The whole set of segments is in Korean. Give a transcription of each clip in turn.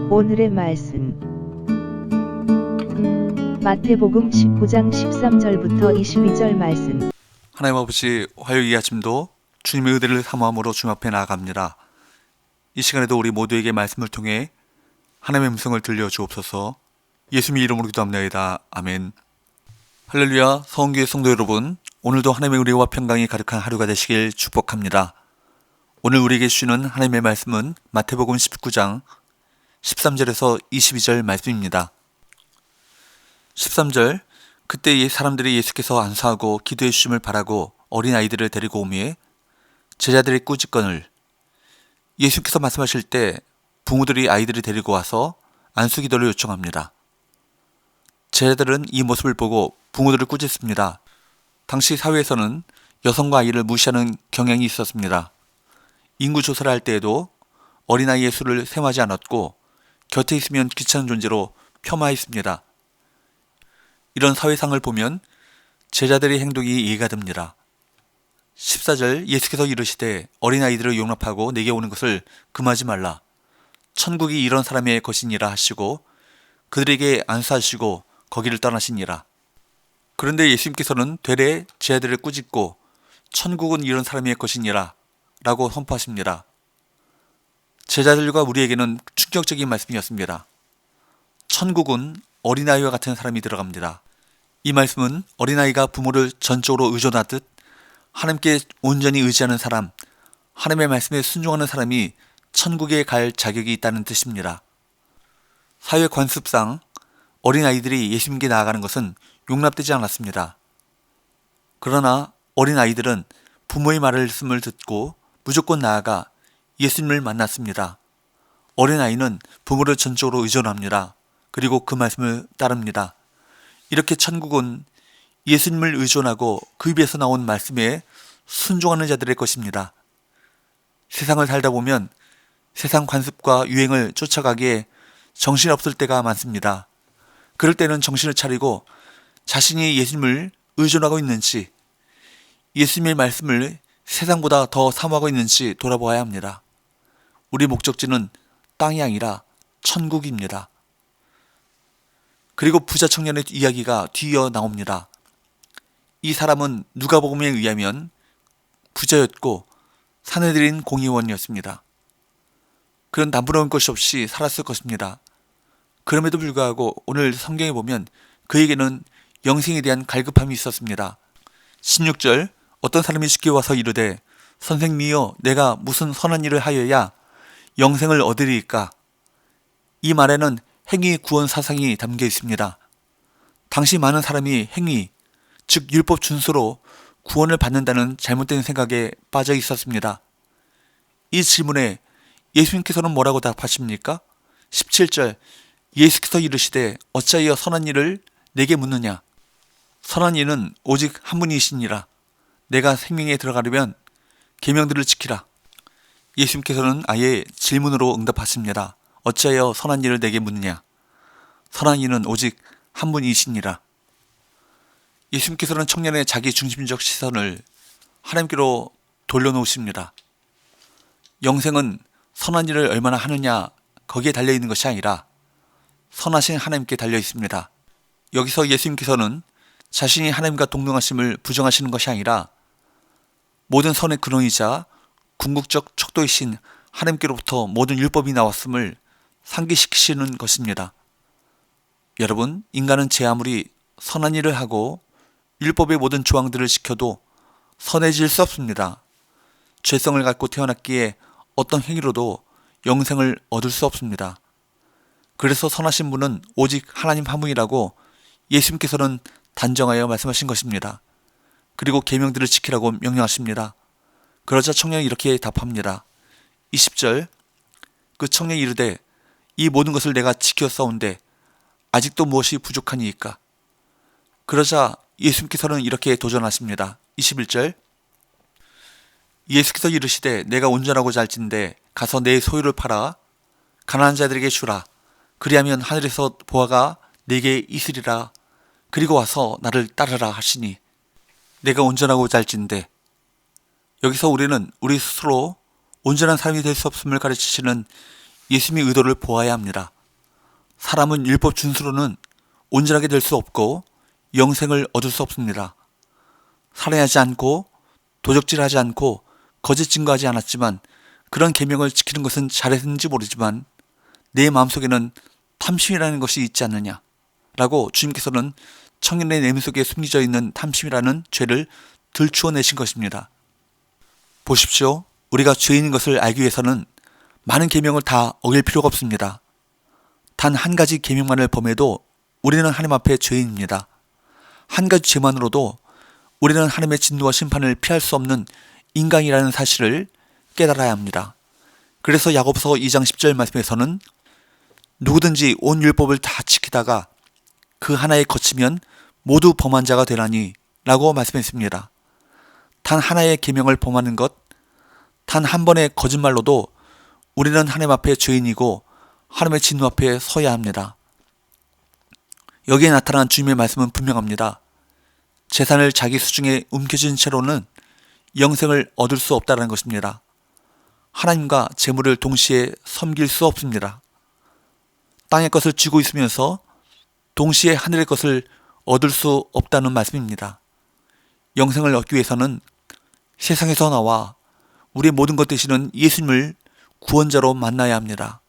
오늘의 말씀 마태복음 19장 13절부터 22절 말씀. 하나님 아버지, 화요일 이 아침도 주님의 의대를 사모함으로 주님 앞에 나아갑니다. 이 시간에도 우리 모두에게 말씀을 통해 하나님의 음성을 들려주옵소서. 예수님의 이름으로 기도합니다. 아멘. 할렐루야. 서원교회 성도 여러분, 오늘도 하나님의 은혜와 평강이 가득한 하루가 되시길 축복합니다. 오늘 우리에게 주시는 하나님의 말씀은 마태복음 19장 13절에서 22절 말씀입니다. 13절, 그때 사람들이 예수께서 안수하고 기도해 주심을 바라고 어린아이들을 데리고 오매 제자들이 꾸짖거늘. 예수께서 말씀하실 때 부모들이 아이들을 데리고 와서 안수 기도를 요청합니다. 제자들은 이 모습을 보고 부모들을 꾸짖습니다. 당시 사회에서는 여성과 아이를 무시하는 경향이 있었습니다. 인구 조사를 할 때에도 어린아이의 수를 셈하지 않았고 곁에 있으면 귀찮은 존재로 폄하했습니다. 이런 사회상을 보면 제자들의 행동이 이해가 됩니다. 14절, 예수께서 이르시되 어린아이들을 용납하고 내게 오는 것을 금하지 말라. 천국이 이런 사람의 것이니라 하시고 그들에게 안수하시고 거기를 떠나시니라. 그런데 예수님께서는 되레 제자들을 꾸짖고 천국은 이런 사람의 것이니라 라고 선포하십니다. 제자들과 우리에게는 충격적인 말씀이었습니다. 천국은 어린아이와 같은 사람이 들어갑니다. 이 말씀은 어린아이가 부모를 전적으로 의존하듯 하나님께 온전히 의지하는 사람, 하나님의 말씀에 순종하는 사람이 천국에 갈 자격이 있다는 뜻입니다. 사회 관습상 어린아이들이 예수님께 나아가는 것은 용납되지 않았습니다. 그러나 어린아이들은 부모의 말씀을 듣고 무조건 나아가 예수님을 만났습니다. 어린아이는 부모를 전적으로 의존합니다. 그리고 그 말씀을 따릅니다. 이렇게 천국은 예수님을 의존하고 그 입에서 나온 말씀에 순종하는 자들의 것입니다. 세상을 살다 보면 세상 관습과 유행을 쫓아가기에 정신없을 때가 많습니다. 그럴 때는 정신을 차리고 자신이 예수님을 의존하고 있는지, 예수님의 말씀을 세상보다 더 사모하고 있는지 돌아보아야 합니다. 우리 목적지는 땅이 아니라 천국입니다. 그리고 부자 청년의 이야기가 뒤이어 나옵니다. 이 사람은 누가복음에 의하면 부자였고 사내들인 공의원이었습니다. 그런 남부러운 것이 없이 살았을 것입니다. 그럼에도 불구하고 오늘 성경에 보면 그에게는 영생에 대한 갈급함이 있었습니다. 16절, 어떤 사람이 쉽게 와서 이르되 선생님이여 내가 무슨 선한 일을 하여야 영생을 얻으리이까. 이 말에는 행위 구원 사상이 담겨 있습니다. 당시 많은 사람이 행위, 즉 율법 준수로 구원을 받는다는 잘못된 생각에 빠져 있었습니다. 이 질문에 예수님께서는 뭐라고 답하십니까? 17절, 예수께서 이르시되 어찌하여 선한 일을 내게 묻느냐. 선한 이는 오직 한 분이시니라. 내가 생명에 들어가려면 계명들을 지키라. 예수님께서는 아예 질문으로 응답하십니다. 어찌하여 선한 일을 내게 묻느냐. 선한 이는 오직 한 분이시니라. 예수님께서는 청년의 자기 중심적 시선을 하나님께로 돌려놓으십니다. 영생은 선한 일을 얼마나 하느냐 거기에 달려있는 것이 아니라 선하신 하나님께 달려 있습니다. 여기서 예수님께서는 자신이 하나님과 동등하심을 부정하시는 것이 아니라 모든 선의 근원이자 궁극적 척도이신 하나님께로부터 모든 율법이 나왔음을 상기시키시는 것입니다. 여러분, 인간은 제 아무리 선한 일을 하고 율법의 모든 조항들을 지켜도 선해질 수 없습니다. 죄성을 갖고 태어났기에 어떤 행위로도 영생을 얻을 수 없습니다. 그래서 선하신 분은 오직 하나님 한 분이라고 예수님께서는 단정하여 말씀하신 것입니다. 그리고 계명들을 지키라고 명령하십니다. 그러자 청년이 이렇게 답합니다. 20절, 그 청년이 이르되 이 모든 것을 내가 지켰사온데 아직도 무엇이 부족하니이까. 그러자 예수님께서는 이렇게 도전하십니다. 21절, 예수께서 이르시되 내가 온전하고자 할진대 가서 내 소유를 팔아 가난한 자들에게 주라. 그리하면 하늘에서 보화가 내게 있으리라. 그리고 와서 나를 따르라 하시니. 내가 온전하고자 할진대. 여기서 우리는 우리 스스로 온전한 사람이 될 수 없음을 가르치시는 예수님의 의도를 보아야 합니다. 사람은 율법 준수로는 온전하게 될 수 없고 영생을 얻을 수 없습니다. 살인하지 않고 도적질하지 않고 거짓 증거하지 않았지만 그런 계명을 지키는 것은 잘했는지 모르지만 내 마음속에는 탐심이라는 것이 있지 않느냐 라고 주님께서는 청년의 내면 속에 숨겨져 있는 탐심이라는 죄를 들추어내신 것입니다. 보십시오. 우리가 죄인인 것을 알기 위해서는 많은 계명을 다 어길 필요가 없습니다. 단 한 가지 계명만을 범해도 우리는 하나님 앞에 죄인입니다. 한 가지 죄만으로도 우리는 하나님의 진노와 심판을 피할 수 없는 인간이라는 사실을 깨달아야 합니다. 그래서 야고보서 2장 10절 말씀에서는 누구든지 온 율법을 다 지키다가 그 하나에 거치면 모두 범한 자가 되라니 라고 말씀했습니다. 단 하나의 계명을 범하는 것, 단 한 번의 거짓말로도 우리는 하나님 앞에 죄인이고 하나님의 진노 앞에 서야 합니다. 여기에 나타난 주님의 말씀은 분명합니다. 재산을 자기 수중에 움켜쥔 채로는 영생을 얻을 수 없다는 것입니다. 하나님과 재물을 동시에 섬길 수 없습니다. 땅의 것을 쥐고 있으면서 동시에 하늘의 것을 얻을 수 없다는 말씀입니다. 영생을 얻기 위해서는 세상에서 나와 우리의 모든 것 되시는 예수님을 구원자로 만나야 합니다.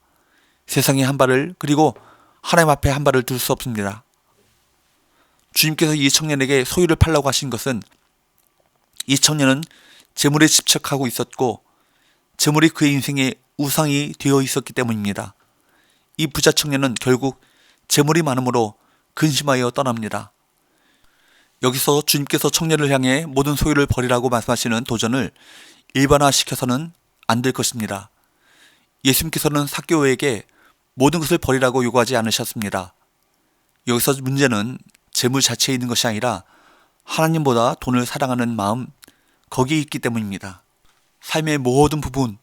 세상에 한 발을 그리고 하나님 앞에 한 발을 둘 수 없습니다. 주님께서 이 청년에게 소유를 팔라고 하신 것은 이 청년은 재물에 집착하고 있었고 재물이 그의 인생의 우상이 되어 있었기 때문입니다. 이 부자 청년은 결국 재물이 많음으로 근심하여 떠납니다. 여기서 주님께서 청년을 향해 모든 소유를 버리라고 말씀하시는 도전을 일반화시켜서는 안 될 것입니다. 예수님께서는 삭개오에게 모든 것을 버리라고 요구하지 않으셨습니다. 여기서 문제는 재물 자체에 있는 것이 아니라 하나님보다 돈을 사랑하는 마음, 거기에 있기 때문입니다. 삶의 모든 부분,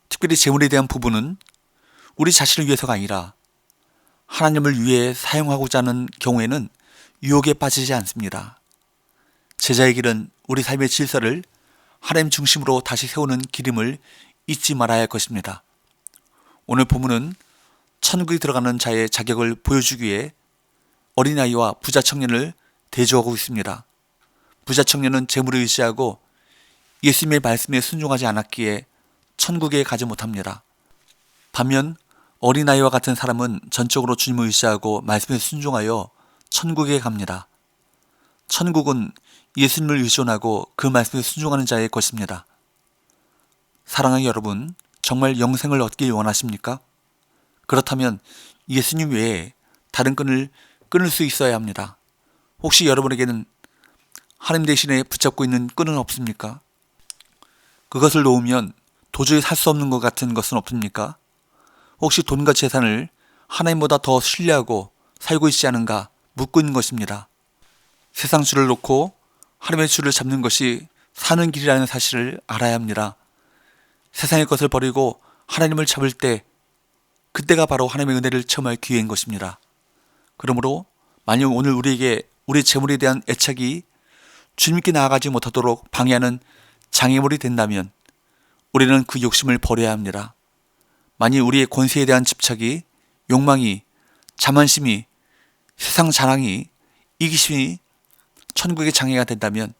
특별히 재물에 대한 부분은 우리 자신을 위해서가 아니라 하나님을 위해 사용하고자 하는 경우에는 유혹에 빠지지 않습니다. 제자의 길은 우리 삶의 질서를 하나님 중심으로 다시 세우는 길임을 잊지 말아야 할 것입니다. 오늘 본문은 천국에 들어가는 자의 자격을 보여주기 위해 어린아이와 부자 청년을 대조하고 있습니다. 부자 청년은 재물을 의지하고 예수님의 말씀에 순종하지 않았기에 천국에 가지 못합니다. 반면 어린아이와 같은 사람은 전적으로 주님을 의지하고 말씀에 순종하여 천국에 갑니다. 천국은 예수님을 의존하고 그 말씀에 순종하는 자의 것입니다. 사랑하는 여러분, 정말 영생을 얻길 원하십니까? 그렇다면 예수님 외에 다른 끈을 끊을 수 있어야 합니다. 혹시 여러분에게는 하나님 대신에 붙잡고 있는 끈은 없습니까? 그것을 놓으면 도저히 살 수 없는 것 같은 것은 없습니까? 혹시 돈과 재산을 하나님보다 더 신뢰하고 살고 있지 않은가 묻고 있는 것입니다. 세상 줄을 놓고 하나님의 줄을 잡는 것이 사는 길이라는 사실을 알아야 합니다. 세상의 것을 버리고 하나님을 잡을 때 그때가 바로 하나님의 은혜를 체험할 기회인 것입니다. 그러므로 만약 오늘 우리에게 우리 재물에 대한 애착이 주님께 나아가지 못하도록 방해하는 장애물이 된다면 우리는 그 욕심을 버려야 합니다. 만일 우리의 권세에 대한 집착이, 욕망이, 자만심이, 세상 자랑이, 이기심이 천국의 장애가 된다면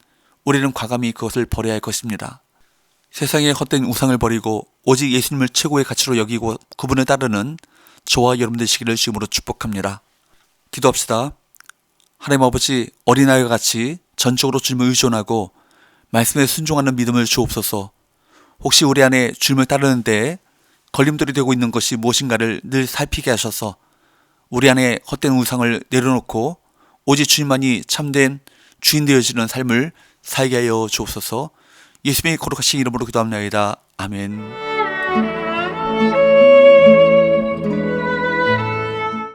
우리는 과감히 그것을 버려야 할 것입니다. 세상의 헛된 우상을 버리고 오직 예수님을 최고의 가치로 여기고 그분을 따르는 저와 여러분 되시기를 주님으로 축복합니다. 기도합시다. 하나님 아버지, 어린아이와 같이 전적으로 주님을 의존하고 말씀에 순종하는 믿음을 주옵소서. 혹시 우리 안에 주님을 따르는 데에 걸림돌이 되고 있는 것이 무엇인가를 늘 살피게 하셔서 우리 안에 헛된 우상을 내려놓고 오직 주님만이 참된 주인 되어지는 삶을 살게 하여 주옵소서. 예수님의 거룩하신 이름으로 기도합니다. 아멘.